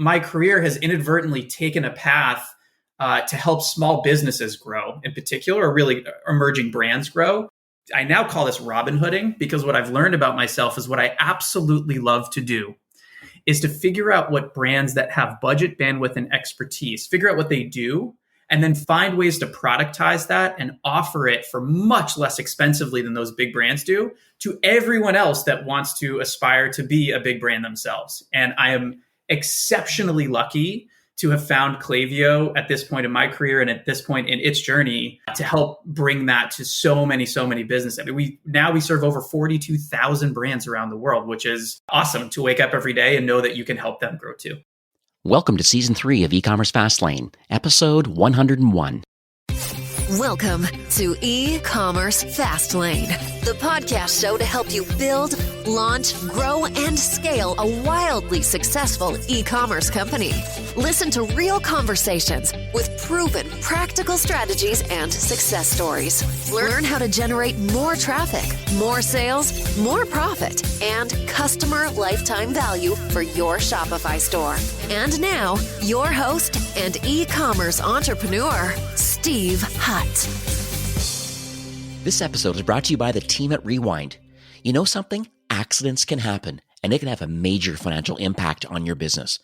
my career has inadvertently taken a path to help small businesses grow, in particular, or really emerging brands grow. I now call this Robin Hooding, because what I've learned about myself is what I absolutely love to do is to figure out what brands that have budget, bandwidth, and expertise, figure out what they do, and then find ways to productize that and offer it for much less expensively than those big brands do to everyone else that wants to aspire to be a big brand themselves. And I am exceptionally lucky to have found Klaviyo at this point in my career and at this point in its journey to help bring that to so many businesses. I mean, we serve over 42,000 brands around the world, which is awesome to wake up every day and know that you can help them grow too. Welcome to Season 3 of eCommerce Fastlane, Episode 101. Welcome to eCommerce Fastlane, the podcast show to help you build, launch, grow, and scale a wildly successful e-commerce company. Listen to real conversations with proven practical strategies and success stories. Learn how to generate more traffic, more sales, more profit, and customer lifetime value for your Shopify store. And now, your host and e-commerce entrepreneur, Steve Hutt. This episode is brought to you by the team at Rewind. You know something? Accidents can happen, and they can have a major financial impact on your business.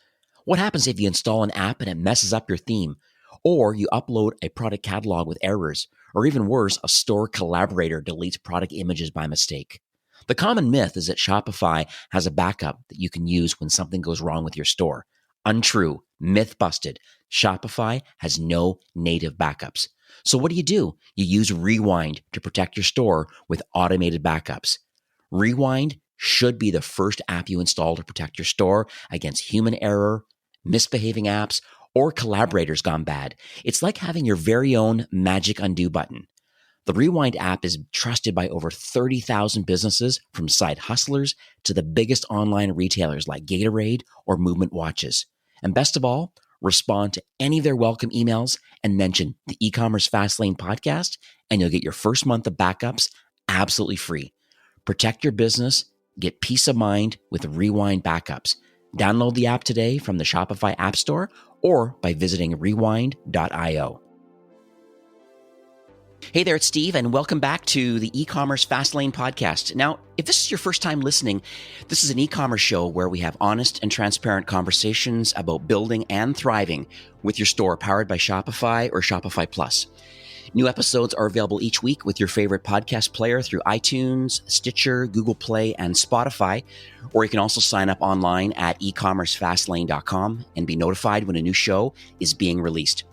What happens if you install an app and it messes up your theme? Or you upload a product catalog with errors? Or even worse, a store collaborator deletes product images by mistake? The common myth is that Shopify has a backup that you can use when something goes wrong with your store. Untrue. Myth busted. Shopify has no native backups. So what do? You use Rewind to protect your store with automated backups. Rewind should be the first app you install to protect your store against human error, misbehaving apps, or collaborators gone bad. It's like having your very own magic undo button. The Rewind app is trusted by over 30,000 businesses, from side hustlers to the biggest online retailers like Gatorade or Movement Watches. And best of all, respond to any of their welcome emails and mention the eCommerce Fastlane podcast, and you'll get your first month of backups absolutely free. Protect your business, get peace of mind with Rewind backups. Download the app today from the Shopify App Store or by visiting rewind.io. Hey there, it's Steve, and welcome back to the eCommerce Fastlane podcast. Now, if this is your first time listening, this is an e-commerce show where we have honest and transparent conversations about building and thriving with your store powered by Shopify or Shopify Plus. New episodes are available each week with your favorite podcast player through iTunes, Stitcher, Google Play, and Spotify, or you can also sign up online at ecommercefastlane.com and be notified when a new show is being released.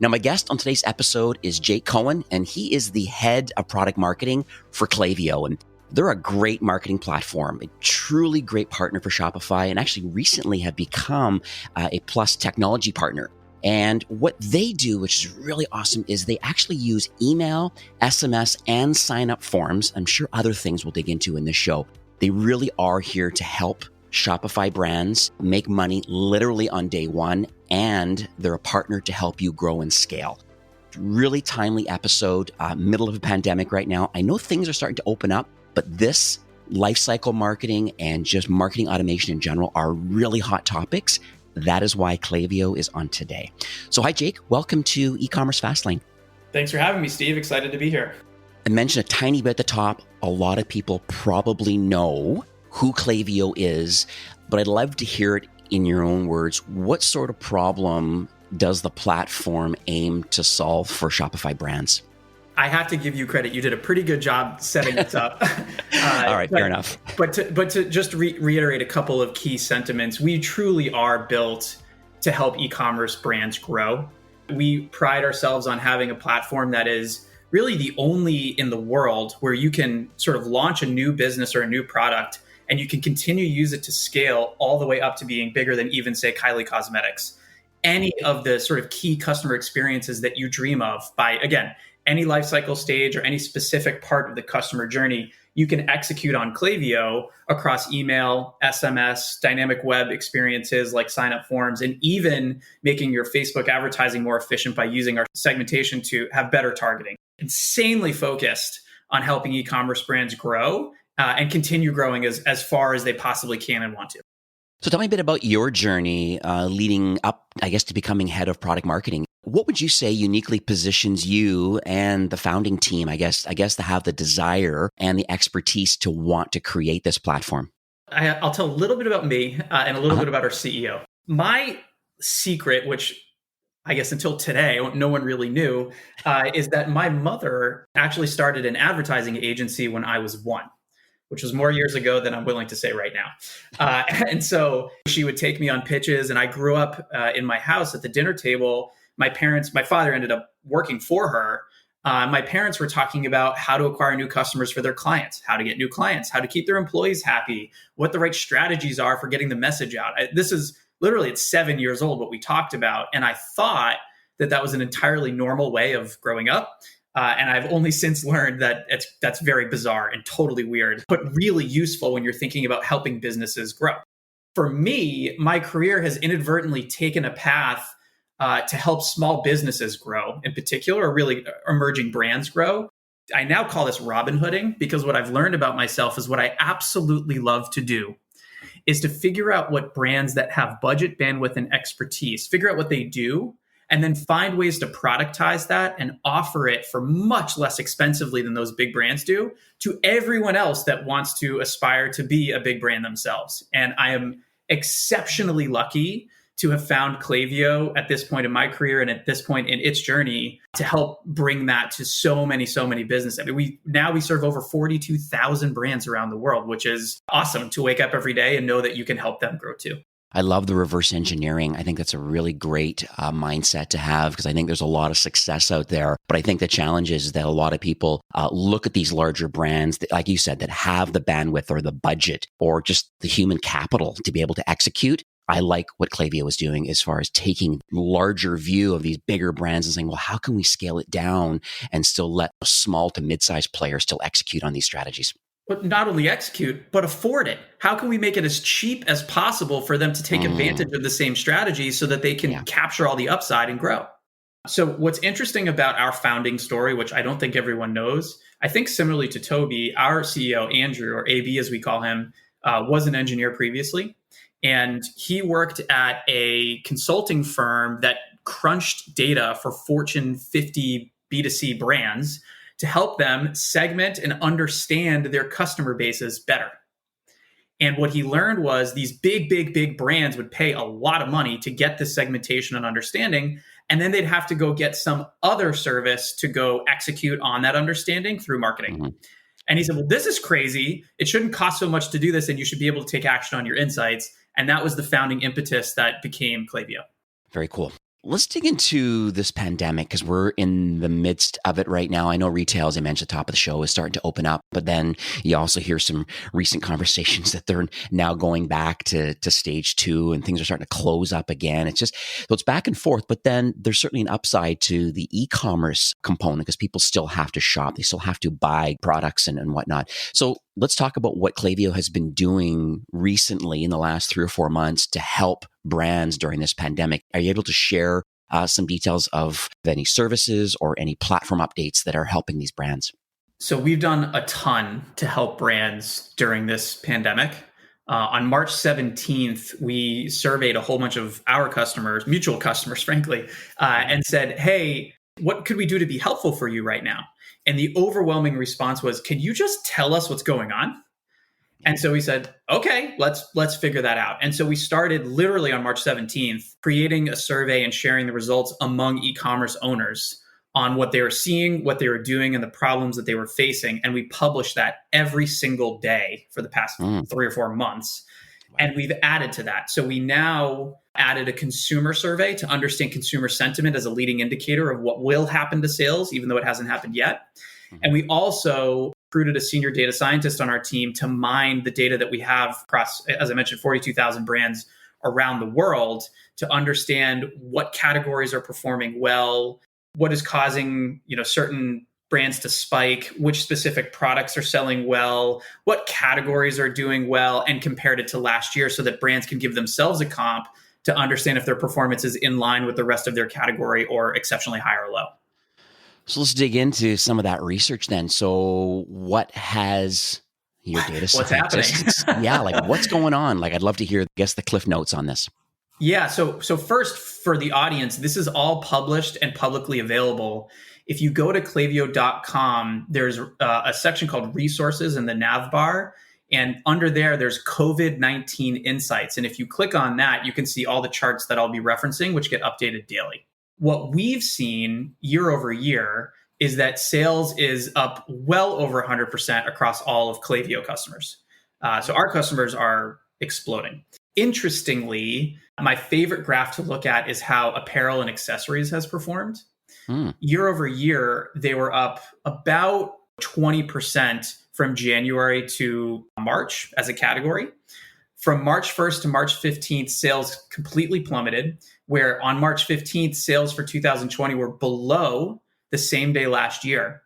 Now, my guest on today's episode is Jake Cohen, and he is the head of product marketing for Klaviyo. And they're a great marketing platform, a truly great partner for Shopify, and actually recently have become a Plus technology partner. And what they do, which is really awesome, is they actually use email, SMS, and sign-up forms. I'm sure other things we'll dig into in this show. They really are here to help Shopify brands make money literally on day one, and they're a partner to help you grow and scale. Really timely episode, middle of a pandemic right now. I know things are starting to open up, but this lifecycle marketing and just marketing automation in general are really hot topics. That is why Klaviyo is on today. So hi, Jake. Welcome to eCommerce Fastlane. Thanks for having me, Steve. Excited to be here. I mentioned a tiny bit at the top. A lot of people probably know who Klaviyo is, but I'd love to hear it in your own words. What sort of problem does the platform aim to solve for Shopify brands? I have to give you credit. You did a pretty good job setting this up. All right, fair enough. But to just reiterate a couple of key sentiments, we truly are built to help e-commerce brands grow. We pride ourselves on having a platform that is really the only in the world where you can sort of launch a new business or a new product, and you can continue to use it to scale all the way up to being bigger than even, say, Kylie Cosmetics. Any of the sort of key customer experiences that you dream of by, again, any life cycle stage or any specific part of the customer journey, you can execute on Klaviyo across email, SMS, dynamic web experiences like sign-up forms, and even making your Facebook advertising more efficient by using our segmentation to have better targeting. Insanely focused on helping e-commerce brands grow and continue growing as far as they possibly can and want to. So tell me a bit about your journey leading up, I guess, to becoming head of product marketing. What would you say uniquely positions you and the founding team, I guess, to have the desire and the expertise to want to create this platform? I'll tell a little bit about me and a little bit about our CEO. My secret, which I guess until today, no one really knew, is that my mother actually started an advertising agency when I was one, which was more years ago than I'm willing to say right now. And so she would take me on pitches, and I grew up in my house at the dinner table. My father ended up working for her. My parents were talking about how to acquire new customers for their clients, how to get new clients, how to keep their employees happy, what the right strategies are for getting the message out. This is literally, it's 7 years old, what we talked about. And I thought that was an entirely normal way of growing up. And I've only since learned that that's very bizarre and totally weird, but really useful when you're thinking about helping businesses grow. For me, my career has inadvertently taken a path to help small businesses grow, in particular, or really emerging brands grow. I now call this Robin Hooding, because what I've learned about myself is what I absolutely love to do is to figure out what brands that have budget, bandwidth, and expertise, figure out what they do, and then find ways to productize that and offer it for much less expensively than those big brands do to everyone else that wants to aspire to be a big brand themselves. And I am exceptionally lucky to have found Klaviyo at this point in my career and at this point in its journey to help bring that to so many businesses. I mean, we serve over 42,000 brands around the world, which is awesome to wake up every day and know that you can help them grow too. I love the reverse engineering. I think that's a really great mindset to have, because I think there's a lot of success out there. But I think the challenge is that a lot of people look at these larger brands, that, like you said, that have the bandwidth or the budget or just the human capital to be able to execute. I like what Klaviyo is doing as far as taking larger view of these bigger brands and saying, well, how can we scale it down and still let small to mid-sized players still execute on these strategies? But not only execute, but afford it. How can we make it as cheap as possible for them to take advantage of the same strategy so that they can capture all the upside and grow? So what's interesting about our founding story, which I don't think everyone knows, I think similarly to Toby, our CEO, Andrew, or AB as we call him, was an engineer previously. And he worked at a consulting firm that crunched data for Fortune 50 B2C brands to help them segment and understand their customer bases better. And what he learned was these big brands would pay a lot of money to get this segmentation and understanding, and then they'd have to go get some other service to go execute on that understanding through marketing. Mm-hmm. And he said, well, this is crazy. It shouldn't cost so much to do this, and you should be able to take action on your insights. And that was the founding impetus that became Klaviyo. Very cool. Let's dig into this pandemic, because we're in the midst of it right now. I know retail, as I mentioned at the top of the show, is starting to open up, but then you also hear some recent conversations that they're now going back to stage 2 and things are starting to close up again. It's just, so it's back and forth, but then there's certainly an upside to the e-commerce component, because people still have to shop. They still have to buy products and whatnot. So let's talk about what Klaviyo has been doing recently in the last 3 or 4 months to help brands during this pandemic. Are you able to share some details of any services or any platform updates that are helping these brands? So we've done a ton to help brands during this pandemic. On March 17th, we surveyed a whole bunch of our customers, mutual customers, frankly, and said, hey, what could we do to be helpful for you right now? And the overwhelming response was, can you just tell us what's going on? And so we said, okay, let's figure that out. And so we started literally on March 17th, creating a survey and sharing the results among e-commerce owners on what they were seeing, what they were doing, and the problems that they were facing. And we published that every single day for the past 3 or 4 months. And we've added to that. So we now added a consumer survey to understand consumer sentiment as a leading indicator of what will happen to sales, even though it hasn't happened yet. And we also recruited a senior data scientist on our team to mine the data that we have across, as I mentioned, 42,000 brands around the world to understand what categories are performing well, what is causing, certain brands to spike, which specific products are selling well, what categories are doing well, and compared it to last year so that brands can give themselves a comp to understand if their performance is in line with the rest of their category or exceptionally high or low. So let's dig into some of that research then. So what has Your data What's happening? scientists. Yeah, like what's going on? Like I'd love to hear, I guess, the cliff notes on this. Yeah. So first for the audience, this is all published and publicly available. If you go to Klaviyo.com, there's a section called resources in the nav bar. And under there, there's COVID-19 insights. And if you click on that, you can see all the charts that I'll be referencing, which get updated daily. What we've seen year over year is that sales is up well over 100% across all of Klaviyo customers. So our customers are exploding. Interestingly, my favorite graph to look at is how apparel and accessories has performed. Year over year, they were up about 20% from January to March as a category. From March 1st to March 15th, sales completely plummeted, where on March 15th, sales for 2020 were below the same day last year.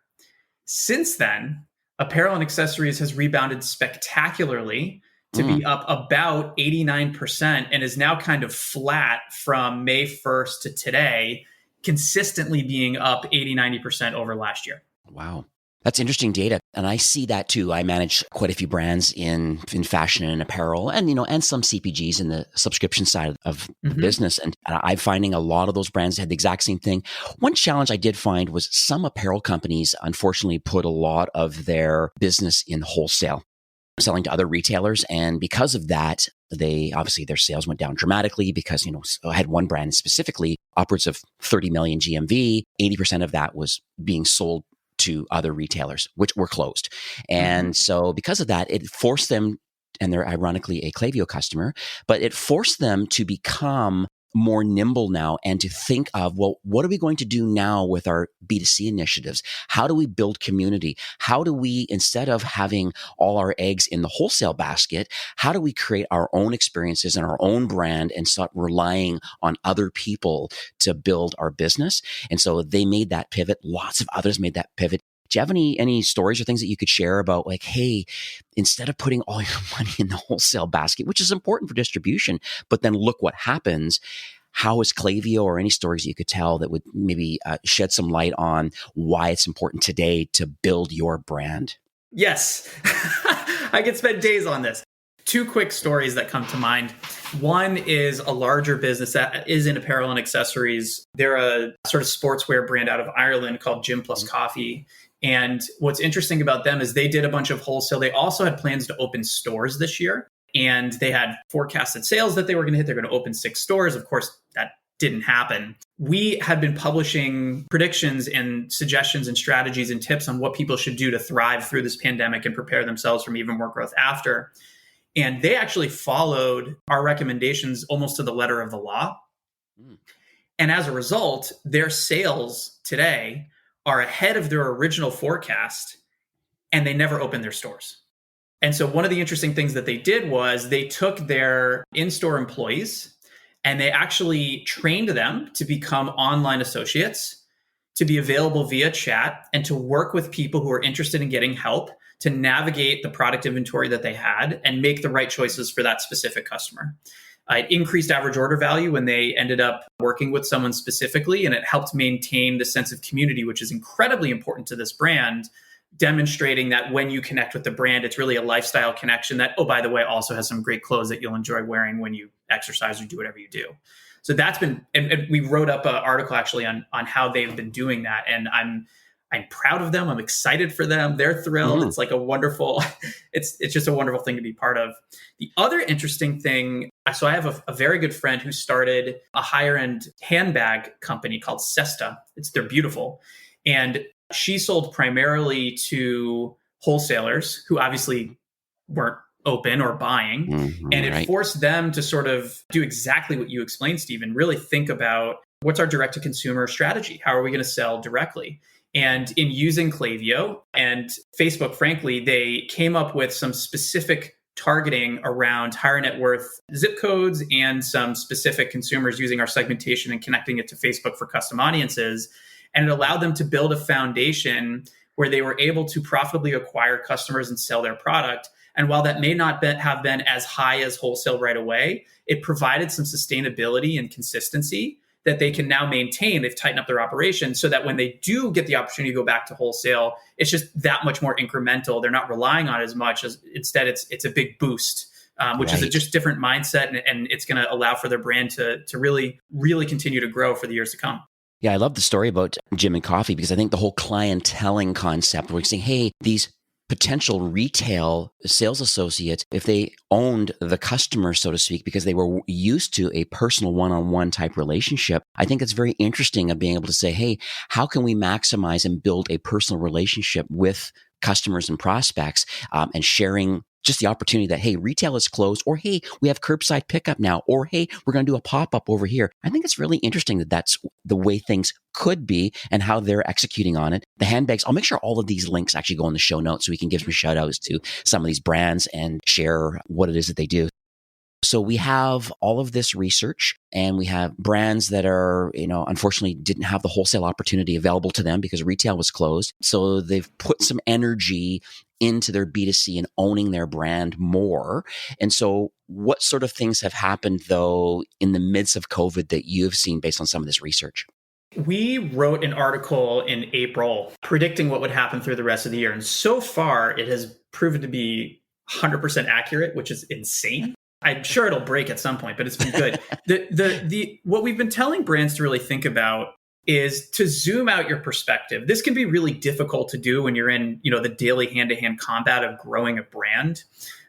Since then, apparel and accessories has rebounded spectacularly to be up about 89% and is now kind of flat from May 1st to today, consistently being up 80-90% over last year. Wow. That's interesting data. And I see that too. I manage quite a few brands in fashion and apparel and, and some CPGs in the subscription side of the business. And I'm finding a lot of those brands had the exact same thing. One challenge I did find was some apparel companies, unfortunately, put a lot of their business in wholesale, selling to other retailers. And because of that, obviously their sales went down dramatically because, I had one brand specifically upwards of 30 million GMV. 80% of that was being sold to other retailers, which were closed. And so because of that, it forced them, and they're ironically a Klaviyo customer, but it forced them to become more nimble now and to think of, well, what are we going to do now with our B2C initiatives? How do we build community? How do we, instead of having all our eggs in the wholesale basket, how do we create our own experiences and our own brand and start relying on other people to build our business? And so they made that pivot. Lots of others made that pivot. Do you have any stories or things that you could share about like, hey, instead of putting all your money in the wholesale basket, which is important for distribution, but then look what happens. How is Klaviyo, or any stories you could tell that would maybe shed some light on why it's important today to build your brand? Yes, I could spend days on this. Two quick stories that come to mind. One is a larger business that is in apparel and accessories. They're a sort of sportswear brand out of Ireland called Gym Plus Coffee. And what's interesting about them is they did a bunch of wholesale. They also had plans to open stores this year. And they had forecasted sales that they were going to hit. They're going to open 6 stores. Of course, that didn't happen. We had been publishing predictions and suggestions and strategies and tips on what people should do to thrive through this pandemic and prepare themselves from even more growth after. And they actually followed our recommendations almost to the letter of the law. And as a result, their sales today are ahead of their original forecast, and they never opened their stores. And so one of the interesting things that they did was they took their in-store employees and they actually trained them to become online associates, to be available via chat, and to work with people who are interested in getting help to navigate the product inventory that they had and make the right choices for that specific customer. It increased average order value when they ended up working with someone specifically, and it helped maintain the sense of community, which is incredibly important to this brand, demonstrating that when you connect with the brand, it's really a lifestyle connection that, oh, by the way, also has some great clothes that you'll enjoy wearing when you exercise or do whatever you do. So that's been, and we wrote up an article actually on how they've been doing that. And I'm proud of them. I'm excited for them. They're thrilled. It's like a wonderful, it's just a wonderful thing to be part of. The other interesting thing, so I have a very good friend who started a higher end handbag company called Cesta. They're beautiful. And she sold primarily to wholesalers who obviously weren't open or buying. And it forced them to sort of do exactly what you explained, Stephen, really think about what's our direct to consumer strategy? How are we going to sell directly? And in using Klaviyo and Facebook, frankly, they came up with some specific targeting around higher net worth zip codes and some specific consumers using our segmentation and connecting it to Facebook for custom audiences. And it allowed them to build a foundation where they were able to profitably acquire customers and sell their product. And while that may not have been as high as wholesale right away, it provided some sustainability and consistency that they can now maintain. They've tightened up their operation so that when they do get the opportunity to go back to wholesale, it's just that much more incremental. They're not relying on it as much as instead it's a big boost, which is a just different mindset. And it's going to allow for their brand to really, really continue to grow for the years to come. Yeah, I love the story about Jim and Coffee because I think the whole clienteling concept, where you're saying, hey, these potential retail sales associates, if they owned the customer, so to speak, because they were used to a personal one-on-one type relationship, I think it's very interesting of being able to say, hey, how can we maximize and build a personal relationship with customers and prospects, and sharing just the opportunity that, hey, retail is closed, or hey, we have curbside pickup now, or hey, we're going to do a pop-up over here. I think it's really interesting that that's the way things could be and how they're executing on it. The handbags, I'll make sure all of these links actually go in the show notes so we can give some shout outs to some of these brands and share what it is that they do. So we have all of this research, and we have brands that are, unfortunately didn't have the wholesale opportunity available to them because retail was closed. So they've put some energy into their B2C and owning their brand more. And so what sort of things have happened, though, in the midst of COVID that you've seen based on some of this research? We wrote an article in April predicting what would happen through the rest of the year. And so far, it has proven to be 100% accurate, which is insane. I'm sure it'll break at some point, but it's been good. What we've been telling brands to really think about is to zoom out your perspective. This can be really difficult to do when you're in, the daily hand-to-hand combat of growing a brand.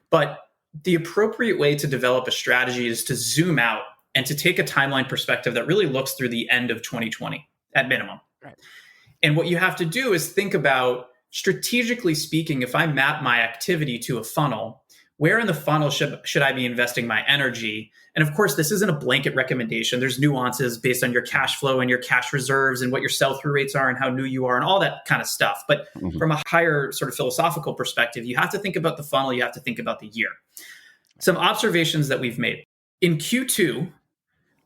But the appropriate way to develop a strategy is to zoom out and to take a timeline perspective that really looks through the end of 2020 at minimum. Right. And what you have to do is think about, strategically speaking, if I map my activity to a funnel, where in the funnel should I be investing my energy? And of course, this isn't a blanket recommendation. There's nuances based on your cash flow and your cash reserves and what your sell-through rates are and how new you are and all that kind of stuff. But from a higher sort of philosophical perspective, you have to think about the funnel. You have to think about the year. Some observations that we've made. In Q2,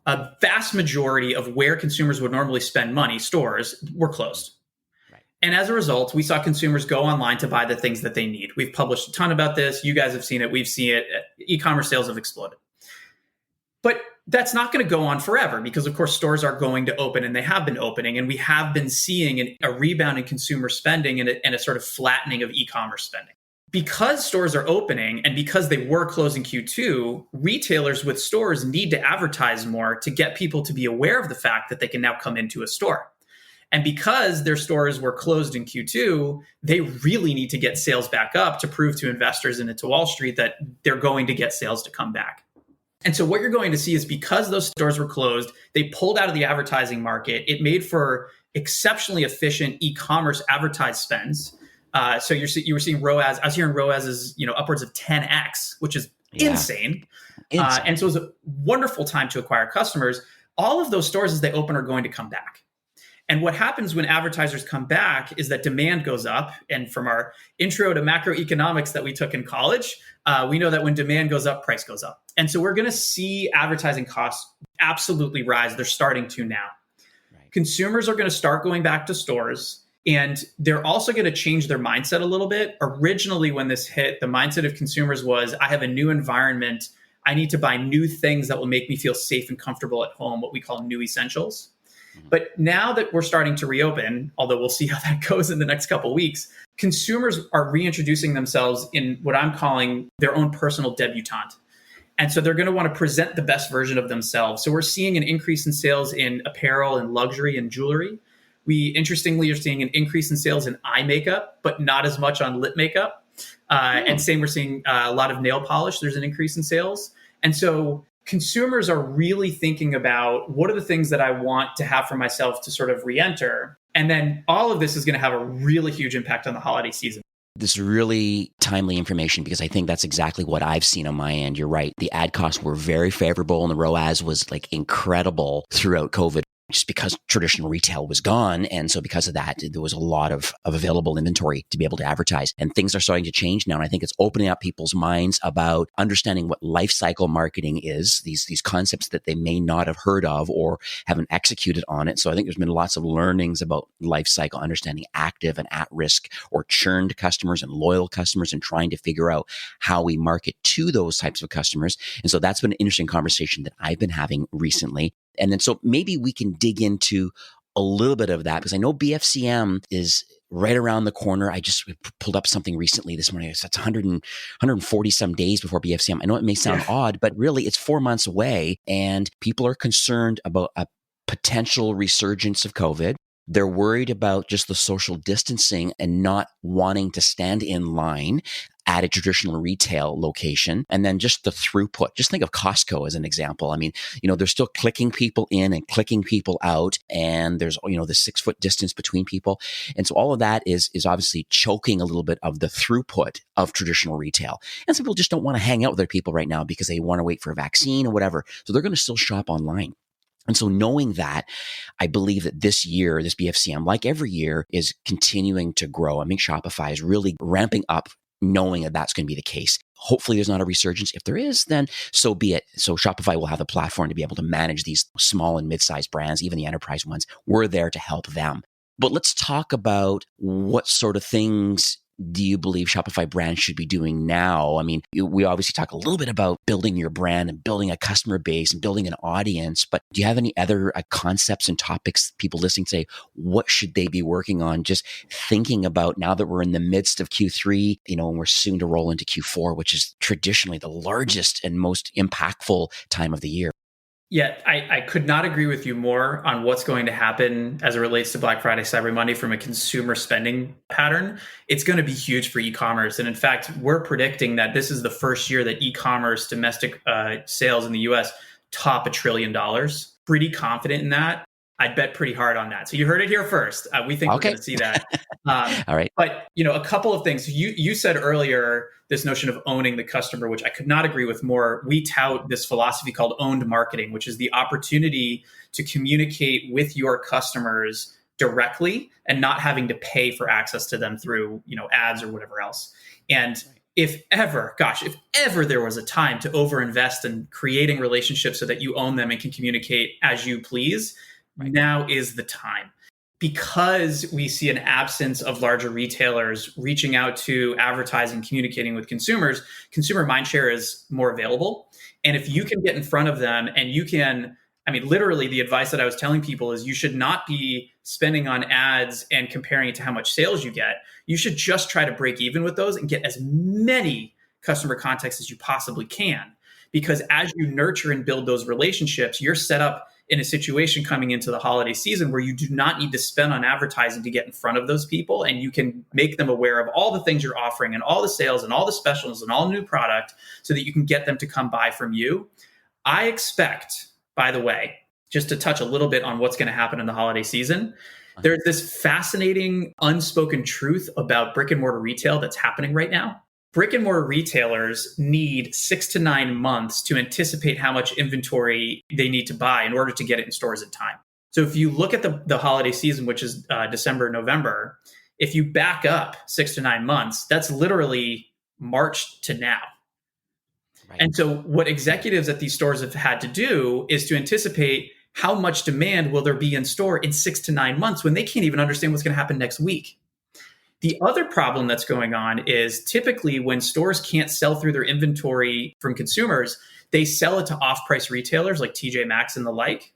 a vast majority of where consumers would normally spend money, stores, were closed. And as a result, we saw consumers go online to buy the things that they need. We've published a ton about this. You guys have seen it. We've seen it. E-commerce sales have exploded. But that's not going to go on forever because, of course, stores are going to open, and they have been opening. And we have been seeing a rebound in consumer spending and a sort of flattening of e-commerce spending. Because stores are opening and because they were closing Q2, retailers with stores need to advertise more to get people to be aware of the fact that they can now come into a store. And because their stores were closed in Q2, they really need to get sales back up to prove to investors and to Wall Street that they're going to get sales to come back. And so what you're going to see is because those stores were closed, they pulled out of the advertising market. It made for exceptionally efficient e-commerce advertised spends. So you were seeing ROAS. I was hearing ROAS is upwards of 10x, which is insane. And so it was a wonderful time to acquire customers. All of those stores as they open are going to come back. And what happens when advertisers come back is that demand goes up. And from our intro to macroeconomics that we took in college, we know that when demand goes up, price goes up. And so we're going to see advertising costs absolutely rise. They're starting to now. Right. Consumers are going to start going back to stores, and they're also going to change their mindset a little bit. Originally, when this hit, the mindset of consumers was, I have a new environment. I need to buy new things that will make me feel safe and comfortable at home, what we call new essentials. But now that we're starting to reopen, although we'll see how that goes in the next couple of weeks, consumers are reintroducing themselves in what I'm calling their own personal debutante. And so they're going to want to present the best version of themselves. So we're seeing an increase in sales in apparel and luxury and jewelry. We, interestingly, are seeing an increase in sales in eye makeup, but not as much on lip makeup. And same, we're seeing a lot of nail polish. There's an increase in sales. And so consumers are really thinking about what are the things that I want to have for myself to sort of re-enter. And then all of this is going to have a really huge impact on the holiday season. This is really timely information because I think that's exactly what I've seen on my end. You're right. The ad costs were very favorable and the ROAS was like incredible throughout COVID. Just because traditional retail was gone. And so because of that, there was a lot of available inventory to be able to advertise. And things are starting to change now. And I think it's opening up people's minds about understanding what life cycle marketing is, these concepts that they may not have heard of or haven't executed on it. So I think there's been lots of learnings about life cycle, understanding active and at-risk or churned customers and loyal customers and trying to figure out how we market to those types of customers. And so that's been an interesting conversation that I've been having recently. And then so maybe we can dig into a little bit of that because I know BFCM is right around the corner. I just pulled up something recently this morning. It's 140 some days before BFCM. I know it may sound odd, but really it's 4 months away and people are concerned about a potential resurgence of COVID. They're worried about just the social distancing and not wanting to stand in line at a traditional retail location. And then just the throughput. Just think of Costco as an example. I mean, they're still clicking people in and clicking people out. And there's, the 6 foot distance between people. And so all of that is obviously choking a little bit of the throughput of traditional retail. And some people just don't want to hang out with their people right now because they want to wait for a vaccine or whatever. So they're going to still shop online. And so knowing that, I believe that this year, this BFCM, like every year, is continuing to grow. I mean, Shopify is really ramping up knowing that that's going to be the case. Hopefully there's not a resurgence. If there is, then so be it. So Shopify will have a platform to be able to manage these small and mid-sized brands, even the enterprise ones. We're there to help them. But let's talk about what sort of things do you believe Shopify brands should be doing now? I mean, we obviously talk a little bit about building your brand and building a customer base and building an audience, but do you have any other concepts and topics people listening say, what should they be working on? Just thinking about now that we're in the midst of Q3, and we're soon to roll into Q4, which is traditionally the largest and most impactful time of the year. Yeah, I could not agree with you more on what's going to happen as it relates to Black Friday, Cyber Monday from a consumer spending pattern. It's going to be huge for e-commerce. And in fact, we're predicting that this is the first year that e-commerce domestic sales in the US top $1 trillion. Pretty confident in that. I'd bet pretty hard on that. So you heard it here first. We think we're going to see that. All right. But, a couple of things. You said earlier this notion of owning the customer, which I could not agree with more. We tout this philosophy called owned marketing, which is the opportunity to communicate with your customers directly and not having to pay for access to them through, ads or whatever else. And if ever there was a time to overinvest in creating relationships so that you own them and can communicate as you please, now is the time. Because we see an absence of larger retailers reaching out to advertising, communicating with consumers, consumer mindshare is more available. And if you can get in front of them and you can, literally the advice that I was telling people is you should not be spending on ads and comparing it to how much sales you get. You should just try to break even with those and get as many customer contacts as you possibly can. Because as you nurture and build those relationships, you're set up in a situation coming into the holiday season where you do not need to spend on advertising to get in front of those people, and you can make them aware of all the things you're offering and all the sales and all the specials and all new product so that you can get them to come buy from you. I expect, by the way, just to touch a little bit on what's going to happen in the holiday season, there's this fascinating unspoken truth about brick and mortar retail that's happening right now. Brick and mortar retailers need 6 to 9 months to anticipate how much inventory they need to buy in order to get it in stores in time. So if you look at the holiday season, which is December, November, if you back up 6 to 9 months, that's literally March to now. Right. And so what executives at these stores have had to do is to anticipate how much demand will there be in store in 6 to 9 months when they can't even understand what's going to happen next week. The other problem that's going on is typically when stores can't sell through their inventory from consumers, they sell it to off-price retailers like TJ Maxx and the like.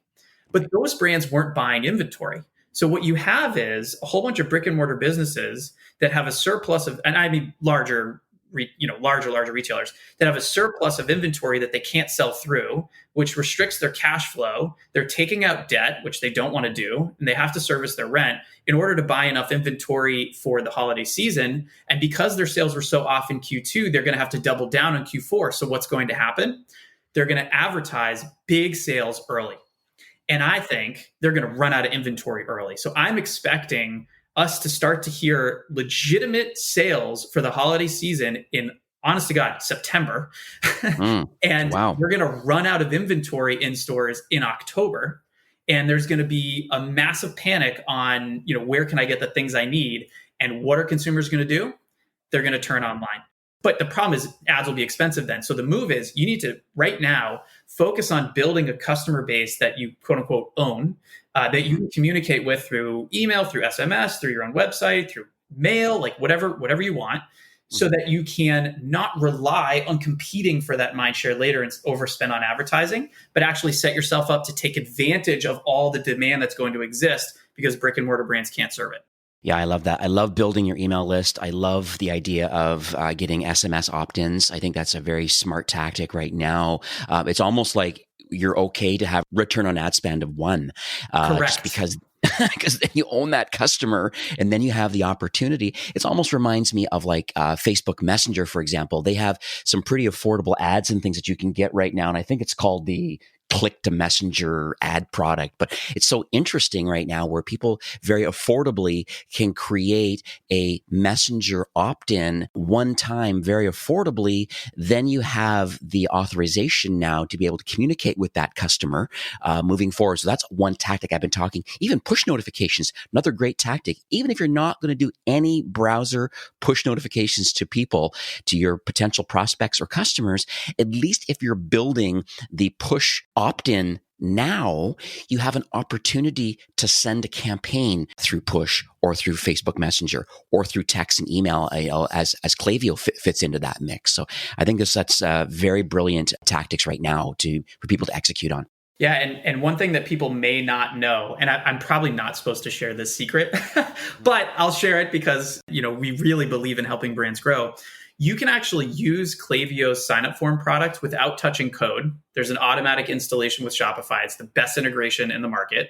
But those brands weren't buying inventory. So what you have is a whole bunch of brick and mortar businesses that have a surplus of, and I mean larger retailers that have a surplus of inventory that they can't sell through, which restricts their cash flow. They're taking out debt, which they don't want to do, and they have to service their rent in order to buy enough inventory for the holiday season. And because their sales were so off in Q2, they're going to have to double down on Q4. So what's going to happen? They're going to advertise big sales early. And I think they're going to run out of inventory early. So I'm expecting us to start to hear legitimate sales for the holiday season in, honest to God, September. And we're going to run out of inventory in stores in October. And there's going to be a massive panic on, where can I get the things I need? And what are consumers going to do? They're going to turn online. But the problem is ads will be expensive then. So the move is you need to, right now, focus on building a customer base that you, quote unquote, own, that you can communicate with through email, through SMS, through your own website, through mail, like whatever you want. so that you can not rely on competing for that mind share later and overspend on advertising, but actually set yourself up to take advantage of all the demand that's going to exist because brick and mortar brands can't serve it. Yeah, I love that. I love building your email list. I love the idea of getting SMS opt-ins. I think that's a very smart tactic right now. It's almost like you're okay to have return on ad spend of 1. Correct. Just because then you own that customer and then you have the opportunity. It almost reminds me of like Facebook Messenger, for example. They have some pretty affordable ads and things that you can get right now. And I think it's called the click to messenger ad product. But it's so interesting right now where people very affordably can create a messenger opt-in one time very affordably. Then you have the authorization now to be able to communicate with that customer moving forward. So that's one tactic I've been talking. Even push notifications, another great tactic. Even if you're not going to do any browser push notifications to people, to your potential prospects or customers, at least if you're building the push opt-in now, you have an opportunity to send a campaign through push or through Facebook Messenger or through text and email, as Klaviyo fits into that mix. So I think that's very brilliant tactics right now for people to execute on. Yeah, and one thing that people may not know, and I'm probably not supposed to share this secret, but I'll share it because we really believe in helping brands grow. You can actually use Klaviyo's sign-up form product without touching code. There's an automatic installation with Shopify. It's the best integration in the market.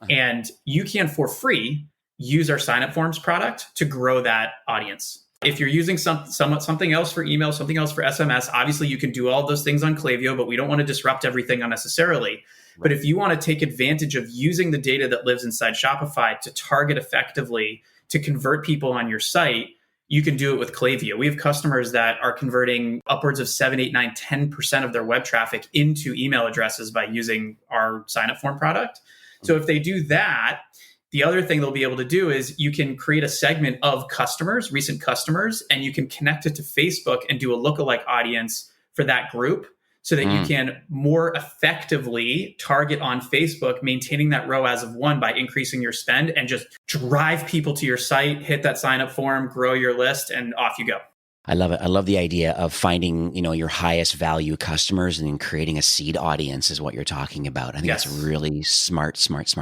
And you can, for free, use our sign-up forms product to grow that audience. If you're using something else for email, something else for SMS, obviously you can do all those things on Klaviyo, but we don't want to disrupt everything unnecessarily. Right. But if you want to take advantage of using the data that lives inside Shopify to target effectively, to convert people on your site, you can do it with Klaviyo. We have customers that are converting upwards of 7, 8, 9, 10% of their web traffic into email addresses by using our sign-up form product. So if they do that, the other thing they'll be able to do is you can create a segment of customers, recent customers, and you can connect it to Facebook and do a lookalike audience for that group so that you can more effectively target on Facebook, maintaining that ROAS of 1 by increasing your spend and just drive people to your site, hit that sign up form, grow your list, and off you go. I love it. I love the idea of finding, your highest value customers and then creating a seed audience is what you're talking about. I think that's a really smart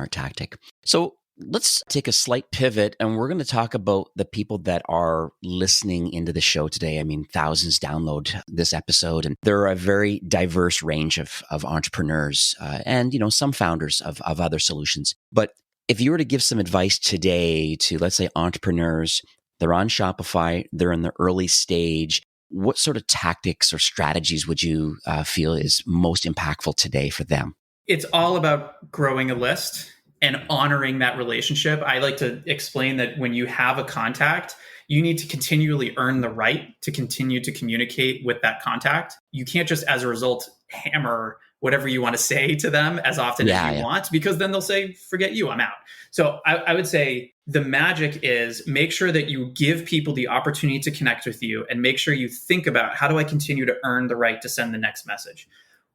tactic. So let's take a slight pivot and we're going to talk about the people that are listening into the show today. I mean, thousands download this episode and there are a very diverse range of entrepreneurs and, some founders of other solutions. But if you were to give some advice today to, let's say, entrepreneurs, they're on Shopify, they're in the early stage, what sort of tactics or strategies would you feel is most impactful today for them? It's all about growing a list and honoring that relationship. I like to explain that when you have a contact, you need to continually earn the right to continue to communicate with that contact. You can't just, as a result, hammer whatever you want to say to them as often as you want, because then they'll say, forget you, I'm out. So I would say the magic is make sure that you give people the opportunity to connect with you and make sure you think about how do I continue to earn the right to send the next message?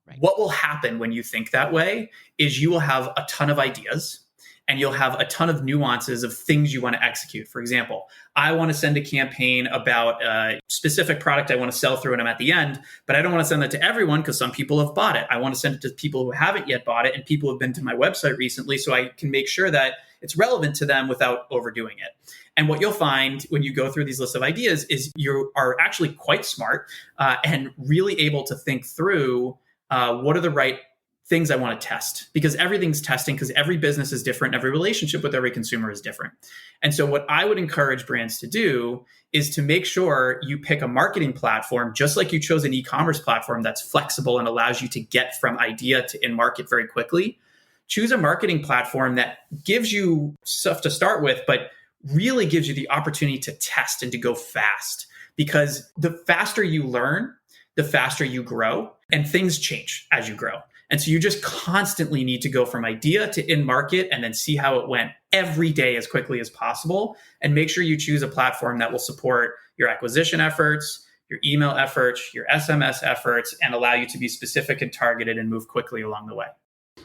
Right. What will happen when you think that way is you will have a ton of ideas and you'll have a ton of nuances of things you want to execute. For example, I want to send a campaign about a specific product I want to sell through and I'm at the end, but I don't want to send that to everyone because some people have bought it. I want to send it to people who haven't yet bought it and people who have been to my website recently so I can make sure that it's relevant to them without overdoing it. And what you'll find when you go through these lists of ideas is you are actually quite smart and really able to think through what are the right things I want to test, because everything's testing, because every business is different. Every relationship with every consumer is different. And so what I would encourage brands to do is to make sure you pick a marketing platform, just like you chose an e-commerce platform that's flexible and allows you to get from idea to in market very quickly. Choose a marketing platform that gives you stuff to start with, but really gives you the opportunity to test and to go fast, because the faster you learn, the faster you grow, and things change as you grow. And so you just constantly need to go from idea to in market and then see how it went every day as quickly as possible. And make sure you choose a platform that will support your acquisition efforts, your email efforts, your SMS efforts, and allow you to be specific and targeted and move quickly along the way.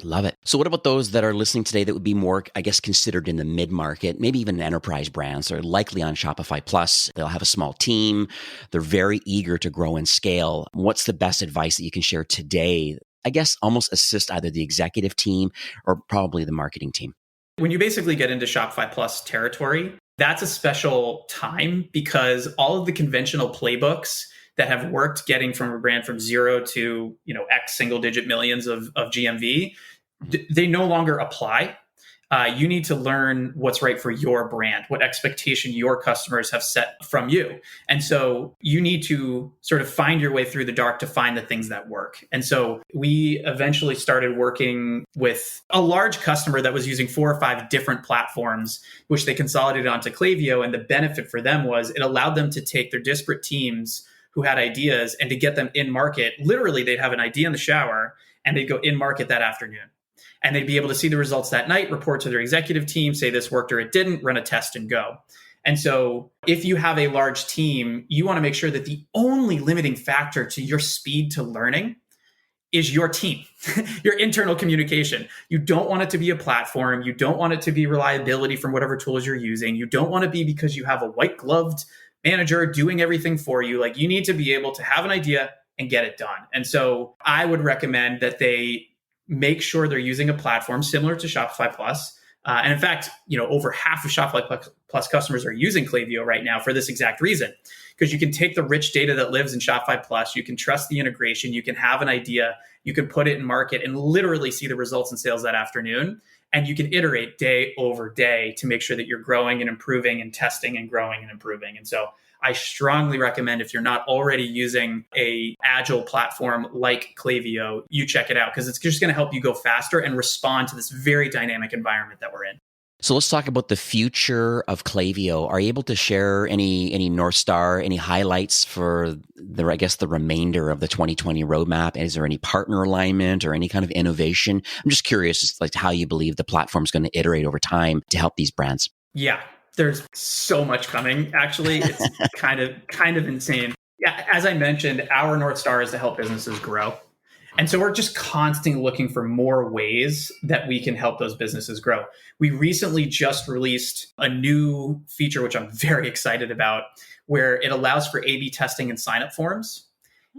Love it. So what about those that are listening today that would be more, I guess, considered in the mid-market, maybe even enterprise brands? They're likely on Shopify Plus. They'll have a small team. They're very eager to grow and scale. What's the best advice that you can share today? I guess almost assist either the executive team or probably the marketing team. When you basically get into Shopify Plus territory, that's a special time because all of the conventional playbooks that have worked getting from a brand from zero to, X single digit millions of GMV, they no longer apply. You need to learn what's right for your brand, what expectation your customers have set from you. And so you need to sort of find your way through the dark to find the things that work. And so we eventually started working with a large customer that was using 4 or 5 different platforms, which they consolidated onto Klaviyo. And the benefit for them was it allowed them to take their disparate teams who had ideas and to get them in market. Literally, they'd have an idea in the shower and they'd go in market that afternoon. And they'd be able to see the results that night, report to their executive team, say this worked or it didn't, run a test and go. And so if you have a large team, you want to make sure that the only limiting factor to your speed to learning is your team, your internal communication. You don't want it to be a platform. You don't want it to be reliability from whatever tools you're using. You don't want to be because you have a white gloved manager doing everything for you. Like, you need to be able to have an idea and get it done. And so I would recommend that they make sure they're using a platform similar to Shopify Plus. And in fact, over half of Shopify Plus customers are using Klaviyo right now for this exact reason, because you can take the rich data that lives in Shopify Plus, you can trust the integration, you can have an idea, you can put it in market and literally see the results in sales that afternoon. And you can iterate day over day to make sure that you're growing and improving and testing and growing and improving. And so I strongly recommend, if you're not already using a agile platform like Klaviyo, you check it out, because it's just going to help you go faster and respond to this very dynamic environment that we're in. So let's talk about the future of Klaviyo. Are you able to share any North Star, any highlights for the remainder of the 2020 roadmap? Is there any partner alignment or any kind of innovation? I'm just curious, just like how you believe the platform is going to iterate over time to help these brands. Yeah, there's so much coming. Actually, it's kind of insane. Yeah, as I mentioned, our North Star is to help businesses grow. And so we're just constantly looking for more ways that we can help those businesses grow. We recently just released a new feature, which I'm very excited about, where it allows for A/B testing and sign-up forms.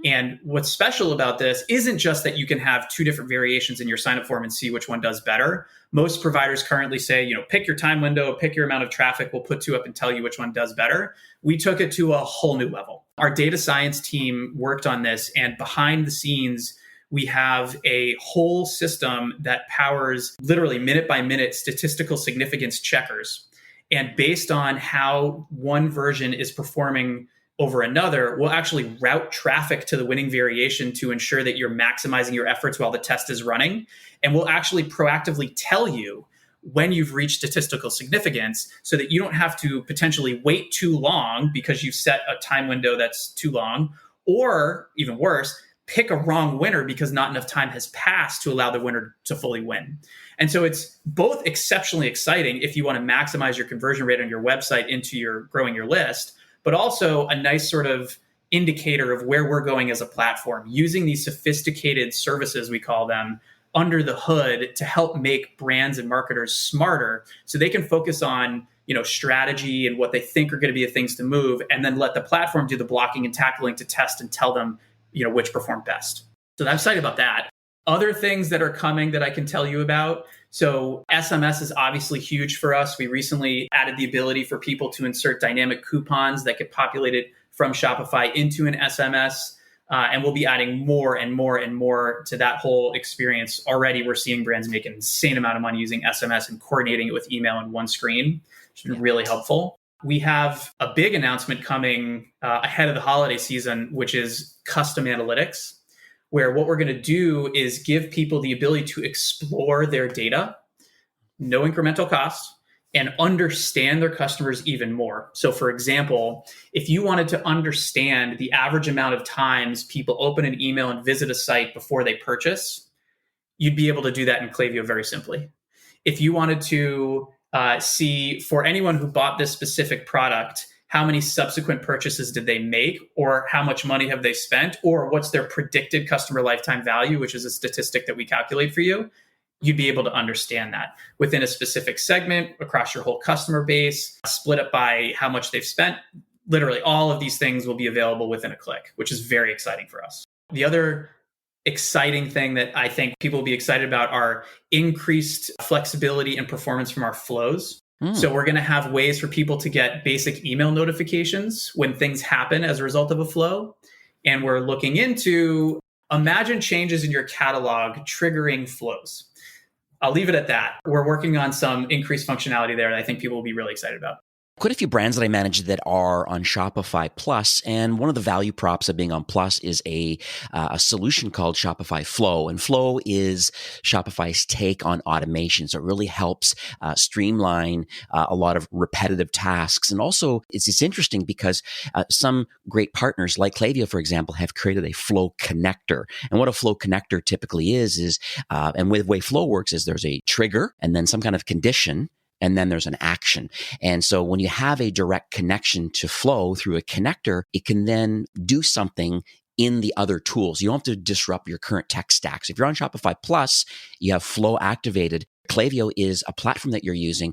And what's special about this isn't just that you can have 2 different variations in your sign-up form and see which one does better. Most providers currently say, pick your time window, pick your amount of traffic, we'll put 2 up and tell you which one does better. We took it to a whole new level. Our data science team worked on this, and behind the scenes, we have a whole system that powers literally minute by minute statistical significance checkers. And based on how one version is performing over another, we'll actually route traffic to the winning variation to ensure that you're maximizing your efforts while the test is running. And we'll actually proactively tell you when you've reached statistical significance, so that you don't have to potentially wait too long because you've set a time window that's too long, or even worse, pick a wrong winner because not enough time has passed to allow the winner to fully win. And so it's both exceptionally exciting if you want to maximize your conversion rate on your website into your growing your list, but also a nice sort of indicator of where we're going as a platform, using these sophisticated services, we call them, under the hood to help make brands and marketers smarter so they can focus on strategy and what they think are going to be the things to move, and then let the platform do the blocking and tackling to test and tell them which perform best. So I'm excited about that. Other things that are coming that I can tell you about. So SMS is obviously huge for us. We recently added the ability for people to insert dynamic coupons that get populated from Shopify into an SMS. And we'll be adding more and more and more to that whole experience. Already, we're seeing brands make an insane amount of money using SMS and coordinating it with email in one screen, which has been really helpful. We have a big announcement coming ahead of the holiday season, which is custom analytics, where what we're going to do is give people the ability to explore their data, no incremental cost, and understand their customers even more. So for example, if you wanted to understand the average amount of times people open an email and visit a site before they purchase, you'd be able to do that in Klaviyo very simply. If you wanted to see for anyone who bought this specific product, how many subsequent purchases did they make, or how much money have they spent, or what's their predicted customer lifetime value, which is a statistic that we calculate for you, you'd be able to understand that within a specific segment, across your whole customer base, split up by how much they've spent. Literally all of these things will be available within a click, which is very exciting for us. The other exciting thing that I think people will be excited about are increased flexibility and performance from our flows. So we're going to have ways for people to get basic email notifications when things happen as a result of a flow. And we're looking into imagine changes in your catalog triggering flows. I'll leave it at that. We're working on some increased functionality there that I think people will be really excited about. Quite a few brands that I manage that are on Shopify Plus, and one of the value props of being on Plus is a solution called Shopify Flow. And Flow is Shopify's take on automation. So it really helps streamline a lot of repetitive tasks. And also, it's interesting because some great partners like Klaviyo, for example, have created a Flow connector. And what a Flow connector typically is and the way Flow works is there's a trigger and then some kind of condition, and then there's an action. And so when you have a direct connection to Flow through a connector, it can then do something in the other tools. You don't have to disrupt your current tech stack. So if you're on Shopify Plus, you have Flow activated. Klaviyo is a platform that you're using.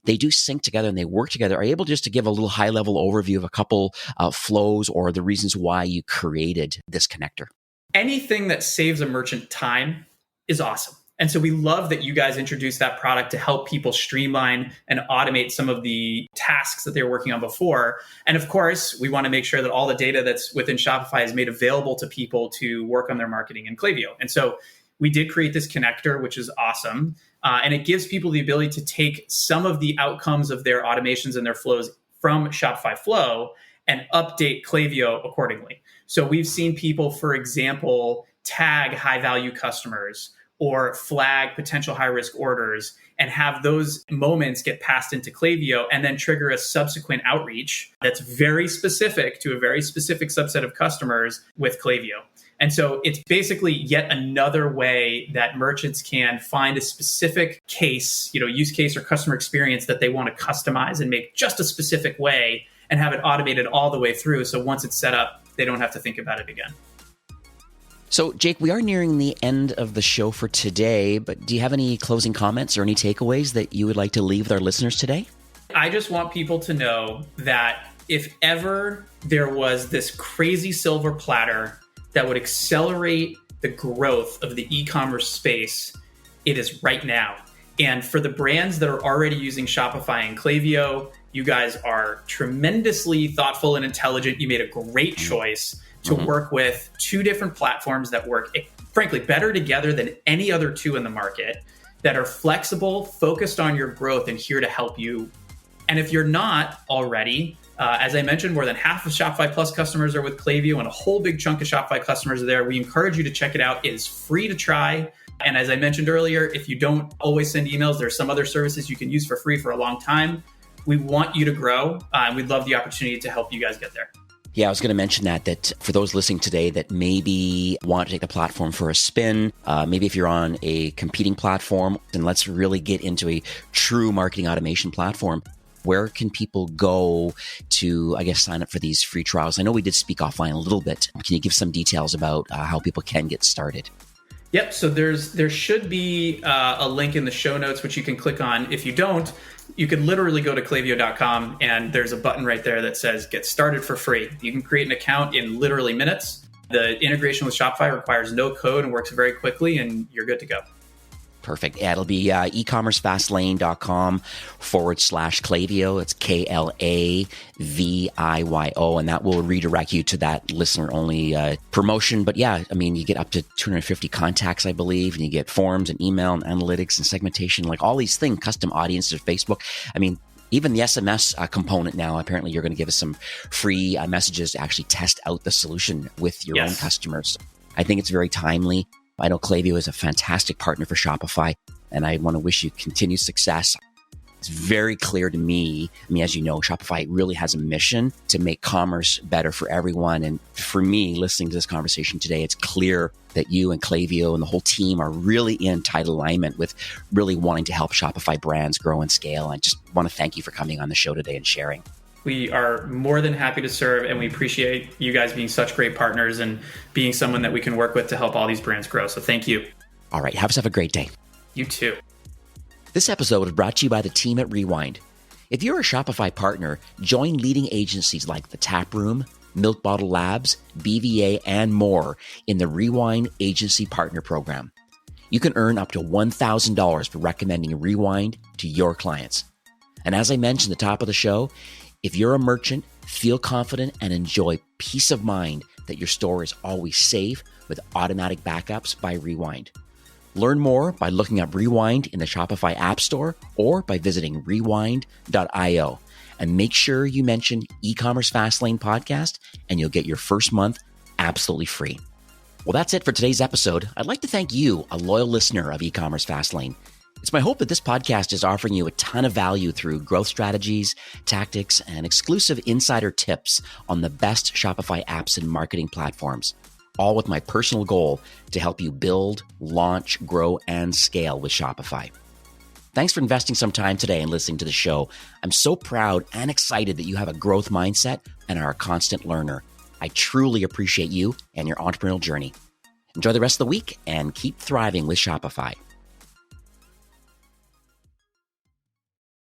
They do sync together and they work together. Are you able just to give a little high-level overview of a couple flows or the reasons why you created this connector? Anything that saves a merchant time is awesome. And so we love that you guys introduced that product to help people streamline and automate some of the tasks that they were working on before. And of course, we want to make sure that all the data that's within Shopify is made available to people to work on their marketing in Klaviyo. And so we did create this connector, which is awesome. And it gives people the ability to take some of the outcomes of their automations and their flows from Shopify Flow and update Klaviyo accordingly. So we've seen people, for example, tag high-value customers or flag potential high-risk orders and have those moments get passed into Klaviyo and then trigger a subsequent outreach that's very specific to a very specific subset of customers with Klaviyo. And so it's basically yet another way that merchants can find a specific case, use case or customer experience that they want to customize and make just a specific way and have it automated all the way through. So once it's set up, they don't have to think about it again. So, Jake, we are nearing the end of the show for today, but do you have any closing comments or any takeaways that you would like to leave with our listeners today? I just want people to know that if ever there was this crazy silver platter that would accelerate the growth of the e-commerce space, it is right now. And for the brands that are already using Shopify and Klaviyo, you guys are tremendously thoughtful and intelligent. You made a great choice to work with two different platforms that work, frankly, better together than any other two in the market, that are flexible, focused on your growth, and here to help you. And if you're not already, as I mentioned, more than half of Shopify Plus customers are with Klaviyo, and a whole big chunk of Shopify customers are there. We encourage you to check it out. It is free to try. And as I mentioned earlier, if you don't always send emails, there's some other services you can use for free for a long time. We want you to grow, and we'd love the opportunity to help you guys get there. Yeah, I was going to mention that for those listening today that maybe want to take the platform for a spin, maybe if you're on a competing platform, then let's really get into a true marketing automation platform. Where can people go to, sign up for these free trials? I know we did speak offline a little bit. Can you give some details about how people can get started? Yep. So there should be a link in the show notes, which you can click on. If you don't, you can literally go to klaviyo.com and there's a button right there that says get started for free. You can create an account in literally minutes. The integration with Shopify requires no code and works very quickly, and you're good to go. Perfect. Yeah, it'll be ecommercefastlane.com/Klaviyo. It's KLAVIYO, and that will redirect you to that listener-only promotion. But yeah, you get up to 250 contacts, I believe, and you get forms and email and analytics and segmentation, like all these things, custom audiences, Facebook. Even the SMS component now, apparently you're going to give us some free messages to actually test out the solution with your own customers. I think it's very timely. I know Klaviyo is a fantastic partner for Shopify, and I want to wish you continued success. It's very clear to me, as you know, Shopify really has a mission to make commerce better for everyone. And for me, listening to this conversation today, it's clear that you and Klaviyo and the whole team are really in tight alignment with really wanting to help Shopify brands grow and scale. I just want to thank you for coming on the show today and sharing. We are more than happy to serve, and we appreciate you guys being such great partners and being someone that we can work with to help all these brands grow. So thank you. All right. Have yourself a great day. You too. This episode was brought to you by the team at Rewind. If you're a Shopify partner, join leading agencies like The Tap Room, Milk Bottle Labs, BVA, and more in the Rewind Agency Partner Program. You can earn up to $1,000 for recommending Rewind to your clients. And as I mentioned at the top of the show, if you're a merchant, feel confident and enjoy peace of mind that your store is always safe with automatic backups by Rewind. Learn more by looking up Rewind in the Shopify App Store or by visiting rewind.io. And make sure you mention eCommerce Fastlane Podcast and you'll get your first month absolutely free. Well, that's it for today's episode. I'd like to thank you, a loyal listener of eCommerce Fastlane. It's my hope that this podcast is offering you a ton of value through growth strategies, tactics, and exclusive insider tips on the best Shopify apps and marketing platforms, all with my personal goal to help you build, launch, grow, and scale with Shopify. Thanks for investing some time today and listening to the show. I'm so proud and excited that you have a growth mindset and are a constant learner. I truly appreciate you and your entrepreneurial journey. Enjoy the rest of the week and keep thriving with Shopify.